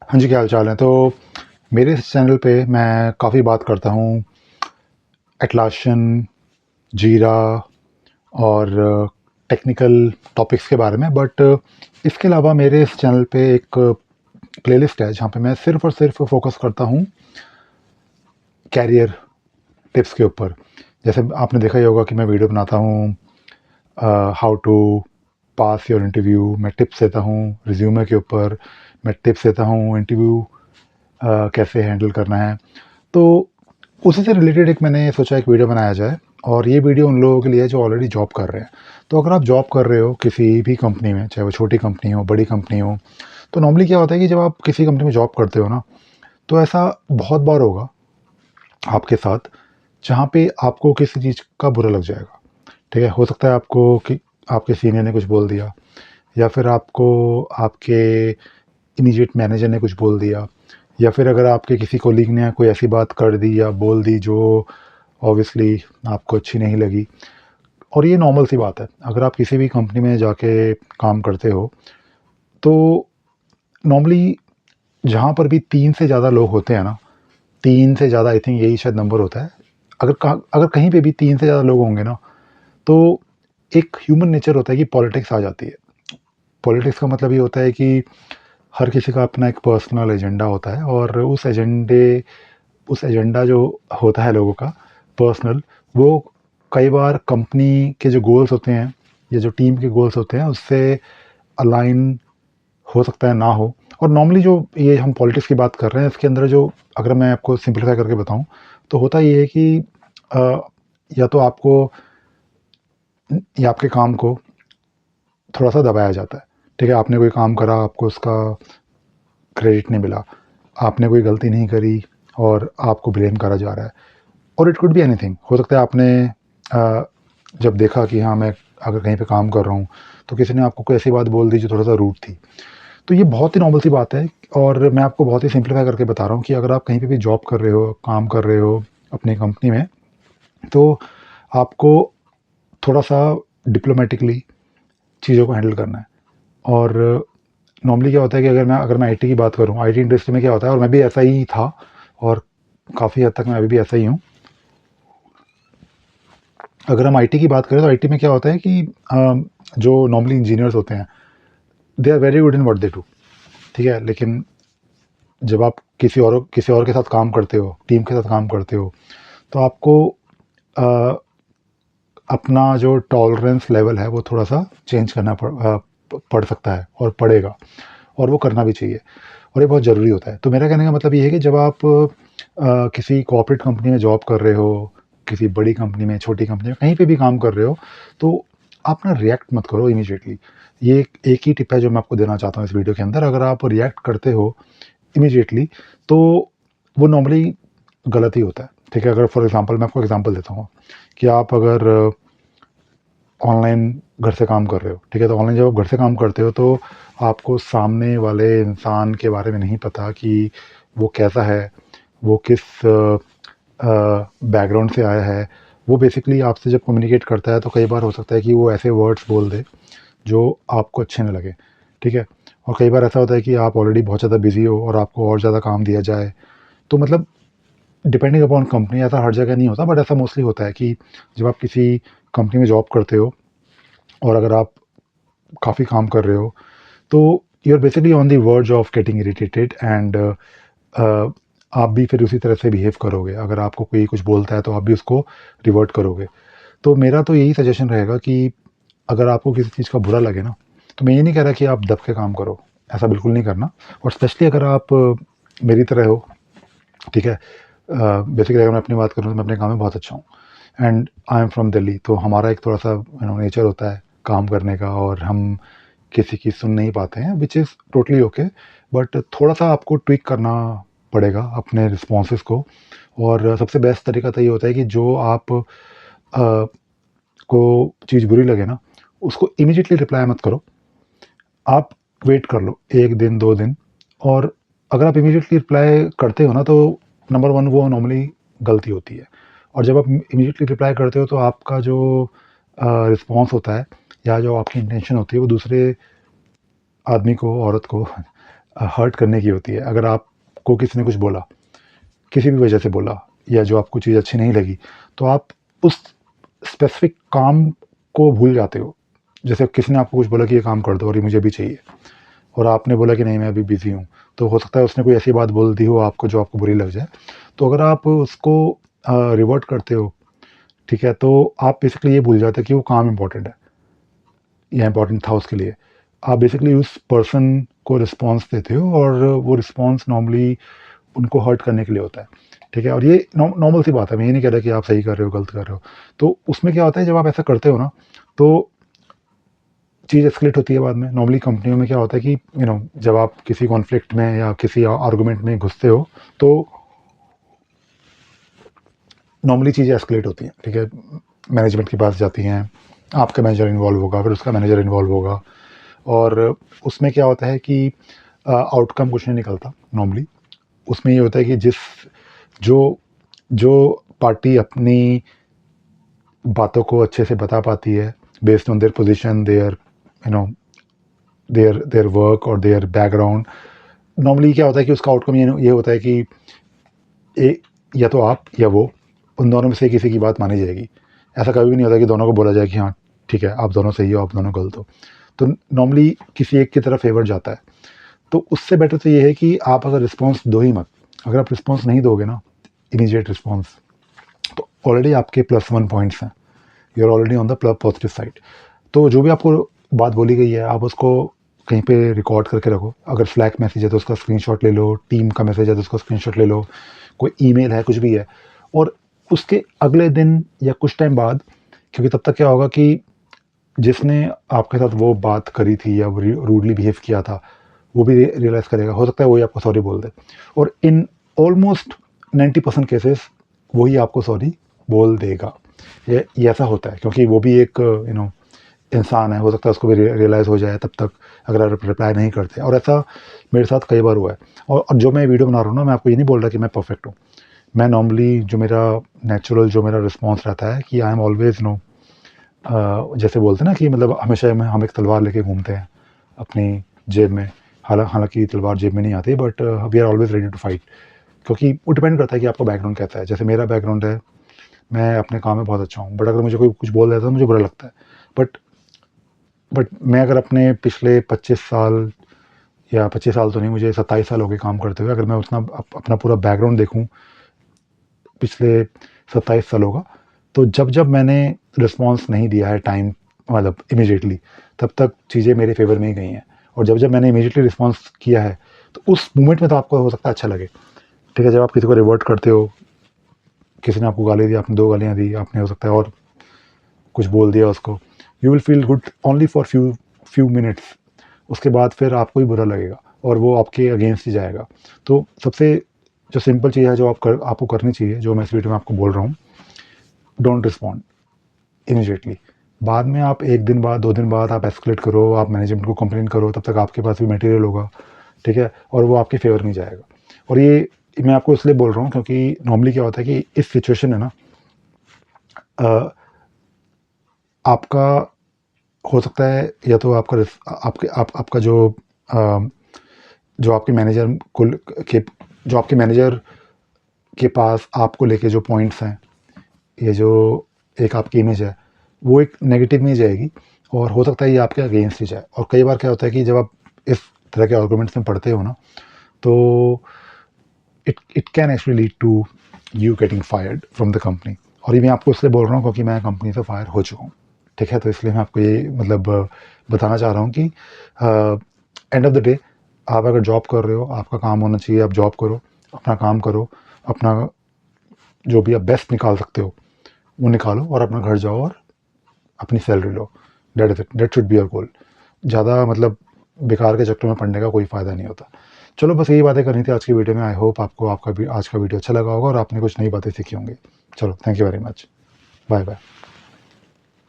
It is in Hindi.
हाँ जी, क्या हाल-चाल है? तो मेरे इस चैनल पे मैं काफ़ी बात करता हूँ एटलासियन, जीरा और टेक्निकल टॉपिक्स के बारे में। बट इसके अलावा मेरे इस चैनल पे एक प्लेलिस्ट है जहाँ पे मैं सिर्फ़ और सिर्फ़ फ़ोकस करता हूँ कैरियर टिप्स के ऊपर। जैसे आपने देखा ही होगा कि मैं वीडियो बनाता हूँ how to pass your interview, मैं टिप्स देता हूँ रिज़्यूमे के ऊपर, मैं टिप्स देता हूँ इंटरव्यू कैसे हैंडल करना है। तो उसी से रिलेटेड एक मैंने सोचा एक वीडियो बनाया जाए, और ये वीडियो उन लोगों के लिए है जो ऑलरेडी जॉब कर रहे हैं। तो अगर आप जॉब कर रहे हो किसी भी कंपनी में, चाहे वो छोटी कंपनी हो, बड़ी कंपनी हो, तो नॉर्मली क्या होता है कि जब आप किसी कंपनी में जॉब करते हो ना, तो ऐसा बहुत बार होगा आपके साथ, जहाँ पे आपको किसी चीज़ का बुरा लग जाएगा। ठीक है? हो सकता है आपको कि आपके सीनियर ने कुछ बोल दिया, या फिर आपको आपके इमीडिएट मैनेजर ने कुछ बोल दिया, या फिर अगर आपके किसी कोलीग ने कोई ऐसी बात कर दी या बोल दी जो ऑब्वियसली आपको अच्छी नहीं लगी। और ये नॉर्मल सी बात है, अगर आप किसी भी कंपनी में जाके काम करते हो, तो नॉर्मली जहाँ पर भी 3 से ज़्यादा लोग होते हैं ना, 3 से ज़्यादा, आई थिंक यही शायद नंबर होता है। अगर कहीं पे भी 3 से ज़्यादा लोग होंगे ना, तो एक ह्यूमन नेचर होता है कि पॉलिटिक्स आ जाती है। पॉलिटिक्स का मतलब ये होता है कि हर किसी का अपना एक पर्सनल एजेंडा होता है, और उस एजेंडा जो होता है लोगों का पर्सनल, वो कई बार कंपनी के जो गोल्स होते हैं या जो टीम के गोल्स होते हैं उससे अलाइन हो सकता है ना हो। और नॉर्मली जो ये हम पॉलिटिक्स की बात कर रहे हैं, इसके अंदर जो, अगर मैं आपको सिंप्लीफाई करके बताऊं, तो होता ये है कि अ, या तो आपको या आपके काम को थोड़ा सा दबाया जाता है। ठीक है, आपने कोई काम करा, आपको उसका क्रेडिट नहीं मिला, आपने कोई गलती नहीं करी और आपको ब्लेम करा जा रहा है। और इट कुड बी एनीथिंग, हो सकता है आपने जब देखा कि हाँ, मैं अगर कहीं पे काम कर रहा हूँ, तो किसी ने आपको कोई ऐसी बात बोल दी जो थोड़ा सा रूड थी। तो ये बहुत ही नॉर्मल सी बात है, और मैं आपको बहुत ही सिंप्लीफाई करके बता रहा हूँ कि अगर आप कहीं पे भी जॉब कर रहे हो, काम कर रहे हो अपनी कंपनी में, तो आपको थोड़ा सा डिप्लोमेटिकली चीज़ों को हैंडल करना है। और नॉर्मली क्या होता है कि अगर मैं आईटी की बात करूँ, आईटी इंडस्ट्री में क्या होता है, और मैं भी ऐसा ही था, और काफ़ी हद तक मैं अभी भी ऐसा ही हूँ। अगर हम आईटी की बात करें, तो आईटी में क्या होता है कि जो नॉर्मली इंजीनियर्स होते हैं, they are very good in what they do. ठीक है, लेकिन जब आप किसी और के साथ काम करते हो, टीम के साथ काम करते हो, तो आपको अ, अपना जो टॉलरेंस लेवल है वो थोड़ा सा चेंज करना पड़ सकता है, और पड़ेगा, और वो करना भी चाहिए, और ये बहुत ज़रूरी होता है। तो मेरा कहने का मतलब ये है कि जब आप किसी कॉर्पोरेट कंपनी में जॉब कर रहे हो, किसी बड़ी कंपनी में, छोटी कंपनी में, कहीं पे भी काम कर रहे हो, तो आप ना रिएक्ट मत करो इमीडिएटली। ये एक ही टिप है जो मैं आपको देना चाहता हूँ इस वीडियो के अंदर। अगर आप रिएक्ट करते हो इमीडिएटली, तो वो नॉर्मली गलत ही होता है। ठीक है, अगर फॉर एग्जांपल, मैं आपको एग्जांपल देता हूँ कि आप अगर ऑनलाइन घर से काम कर रहे हो, ठीक है, तो ऑनलाइन जब आप घर से काम करते हो, तो आपको सामने वाले इंसान के बारे में नहीं पता कि वो कैसा है, वो किस बैकग्राउंड से आया है। वो बेसिकली आपसे जब कम्युनिकेट करता है, तो कई बार हो सकता है कि वो ऐसे वर्ड्स बोल दे जो आपको अच्छे ना लगे। ठीक है, और कई बार ऐसा होता है कि आप ऑलरेडी बहुत ज़्यादा बिजी हो और आपको और ज़्यादा काम दिया जाए। तो मतलब डिपेंडिंग अपॉन कंपनी, ऐसा हर जगह नहीं होता, बट ऐसा मोस्टली होता है कि जब आप किसी कंपनी में जॉब करते हो, और अगर आप काफ़ी काम कर रहे हो, तो you are basically on the verge of getting irritated, and आप भी फिर उसी तरह से बिहेव करोगे। अगर आपको कोई कुछ बोलता है, तो आप भी उसको रिवर्ट करोगे। तो मेरा तो यही सजेशन रहेगा कि अगर आपको किसी चीज़ का बुरा लगे ना, तो मैं ये नहीं कह रहा कि आप दब के काम करो, ऐसा बिल्कुल नहीं करना। और स्पेशली अगर आप मेरी तरह हो, ठीक है, बेसिकली अगर मैं अपनी बात करूँ, तो मैं अपने काम में बहुत अच्छा हूँ, and I am from Delhi. तो हमारा एक थोड़ा सा नेचर होता है काम करने का, और हम किसी की सुन नहीं पाते हैं, which is totally okay. But थोड़ा सा आपको ट्विक करना पड़ेगा अपने रिस्पॉन्सेज को। और सबसे बेस्ट तरीका तो ये होता है कि जो आप को चीज़ बुरी लगे ना, उसको इमीडिएटली रिप्लाई मत करो, आप वेट कर लो 1 दिन, 2 दिन। और अगर आप इमीडिएटली रिप्लाई करते हो ना, तो नंबर 1 वो नॉर्मली गलती होती है। और जब आप इमीडिएटली रिप्लाई करते हो, तो आपका जो रिस्पॉन्स होता है, या जो आपकी इंटेंशन होती है, वो दूसरे आदमी को, औरत को हर्ट करने की होती है। अगर आपको किसी ने कुछ बोला, किसी भी वजह से बोला, या जो आपको चीज़ अच्छी नहीं लगी, तो आप उस स्पेसिफिक काम को भूल जाते हो। जैसे किसी ने आपको कुछ बोला कि ये काम कर दो और ये मुझे अभी चाहिए, और आपने बोला कि नहीं मैं अभी बिज़ी हूँ, तो हो सकता है उसने कोई ऐसी बात बोल दी हो आपको जो आपको बुरी लग जाए। तो अगर आप उसको रिवर्ट करते हो, ठीक है, तो आप बेसिकली ये भूल जाते हो कि वो काम इम्पोर्टेंट है या इम्पोर्टेंट था उसके लिए। आप बेसिकली उस पर्सन को रिस्पॉन्स देते हो, और वो रिस्पॉन्स नॉर्मली उनको हर्ट करने के लिए होता है, ठीक है। और ये नॉर्मल सी बात है, मैं ये नहीं कह रहा कि आप सही कर रहे हो गलत कर रहे हो। तो उसमें क्या होता है, जब आप ऐसा करते हो ना, तो चीज़ एस्केलेट होती है बाद में। नॉर्मली कंपनियों में क्या होता है कि जब आप किसी कॉन्फ्लिक्ट में या किसी आर्गुमेंट में घुसते हो, तो नॉर्मली चीज़ें एस्केलेट होती हैं, ठीक है। मैनेजमेंट के पास जाती हैं, आपका मैनेजर इन्वॉल्व होगा, फिर उसका मैनेजर इन्वॉल्व होगा, और उसमें क्या होता है कि आउटकम कुछ नहीं निकलता नॉर्मली। उसमें ये होता है कि जो जो पार्टी अपनी बातों को अच्छे से बता पाती है based on their position, their you know their work और देयर बैकग्राउंड, नॉर्मली क्या होता है कि उसका आउटकम ये होता है कि या तो आप या वो, उन दोनों में से किसी की बात मानी जाएगी। ऐसा कभी भी नहीं होता कि दोनों को बोला जाए कि हाँ ठीक है आप दोनों सही हो, आप दोनों गलत हो। तो नॉर्मली किसी एक की तरफ फेवर जाता है। तो उससे बेटर तो ये है कि आप अगर रिस्पॉन्स दो ही मत। अगर आप रिस्पॉन्स नहीं दोगे ना, इमीडिएट रिस्पॉन्स, तो ऑलरेडी आपके +1 पॉइंट्स हैं, you are already on the positive side. तो जो भी आपको बात बोली गई है, आप उसको कहीं पे रिकॉर्ड करके रखो। अगर स्लैक मैसेज है तो उसका स्क्रीनशॉट ले लो, टीम का मैसेज है तो उसका स्क्रीनशॉट ले लो, कोई ईमेल है, कुछ भी है। और उसके अगले दिन या कुछ टाइम बाद, क्योंकि तब तक क्या होगा कि जिसने आपके साथ वो बात करी थी या रूडली बिहेव किया था, वो भी रियलाइज़ करेगा। हो सकता है वही आपको सॉरी बोल दे, और इन ऑलमोस्ट 90% केसेस वही आपको सॉरी बोल देगा। ये ऐसा होता है क्योंकि वो भी एक इंसान है। हो सकता है उसको भी रियलाइज़ हो जाए तब तक, अगर आप रिप्लाई नहीं करते। और ऐसा मेरे साथ कई बार हुआ है। और जो मैं वीडियो बना रहा हूँ ना, मैं आपको ये नहीं बोल रहा कि मैं परफेक्ट हूँ। मैं नॉर्मली जो मेरा नेचुरल जो मेरा रिस्पॉन्स रहता है कि आई एम ऑलवेज जैसे बोलते हैं ना कि मतलब हमेशा हम एक तलवार लेके घूमते हैं अपनी जेब में। हालांकि तलवार जेब में नहीं आती, but we are always ready to fight. क्योंकि वो डिपेंड करता है कि आपका बैकग्राउंड कैसा है। जैसे मेरा बैकग्राउंड है, मैं अपने काम में बहुत अच्छा हूँ, बट अगर मुझे कोई कुछ बोल देता है तो मुझे बुरा लगता है। बट मैं अगर अपने पिछले 25 साल, या 25 साल तो नहीं, मुझे 27 साल हो गए काम करते हुए, अगर मैं उतना अपना पूरा बैकग्राउंड देखूँ पिछले 27 सालों का, तो जब जब मैंने रिस्पॉन्स नहीं दिया है टाइम, मतलब इमीडिएटली, तब तक चीज़ें मेरे फेवर में ही गई हैं। और जब जब मैंने इमीडिएटली रिस्पॉन्स किया है, तो उस मोमेंट में तो आपको हो सकता है अच्छा लगे, ठीक है। जब आप किसी को रिवर्ट करते हो, किसी ने आपको गाली दी, आपने 2 गालियाँ दी, आपने हो सकता है और कुछ बोल दिया उसको, you will feel good only for few minutes. उसके बाद फिर आपको ही बुरा लगेगा और वो आपके अगेंस्ट ही जाएगा। तो सबसे जो सिंपल चीज़ है जो आपको करनी चाहिए, जो मैं इस वीडियो में आपको बोल रहा हूँ, डोंट रिस्पॉन्ड इमीडिएटली। बाद में आप 1 दिन बाद, 2 दिन बाद आप एस्केलेट करो, आप मैनेजमेंट को कंप्लेन करो, तब तक आपके पास भी मटेरियल होगा, ठीक है, और वो आपके फेवर नहीं जाएगा। और ये मैं आपको इसलिए बोल रहा हूँ क्योंकि नॉर्मली क्या होता है कि इस सिचुएशन में ना, आपका हो सकता है या तो आपका जो आपके मैनेजर को के जो आपके मैनेजर के पास आपको लेके जो पॉइंट्स हैं, ये जो एक आपकी इमेज है, वो एक नेगेटिव में जाएगी, और हो सकता है ये आपके अगेंस्ट ही जाए। और कई बार क्या होता है कि जब आप इस तरह के आर्गूमेंट्स में पढ़ते हो ना, तो it can actually lead to you getting fired from the company. और ये मैं आपको इसलिए बोल रहा हूँ क्योंकि मैं कंपनी से फायर हो चुका हूँ, ठीक है। तो इसलिए मैं आपको ये मतलब बताना चाह रहा हूँ कि एंड ऑफ द डे, आप अगर जॉब कर रहे हो, आपका काम होना चाहिए, आप जॉब करो, अपना काम करो, अपना जो भी आप बेस्ट निकाल सकते हो वो निकालो, और अपना घर जाओ और अपनी salary low. That is it, that should be your goal. ज़्यादा मतलब बेकार के चक्कर में पड़ने का कोई फ़ायदा नहीं होता। चलो बस यही बातें करनी थी आज की वीडियो में। आई होप आपको आज का वीडियो अच्छा लगा होगा और आपने कुछ नई बातें सीखी होंगी। चलो, thank you very much, bye bye.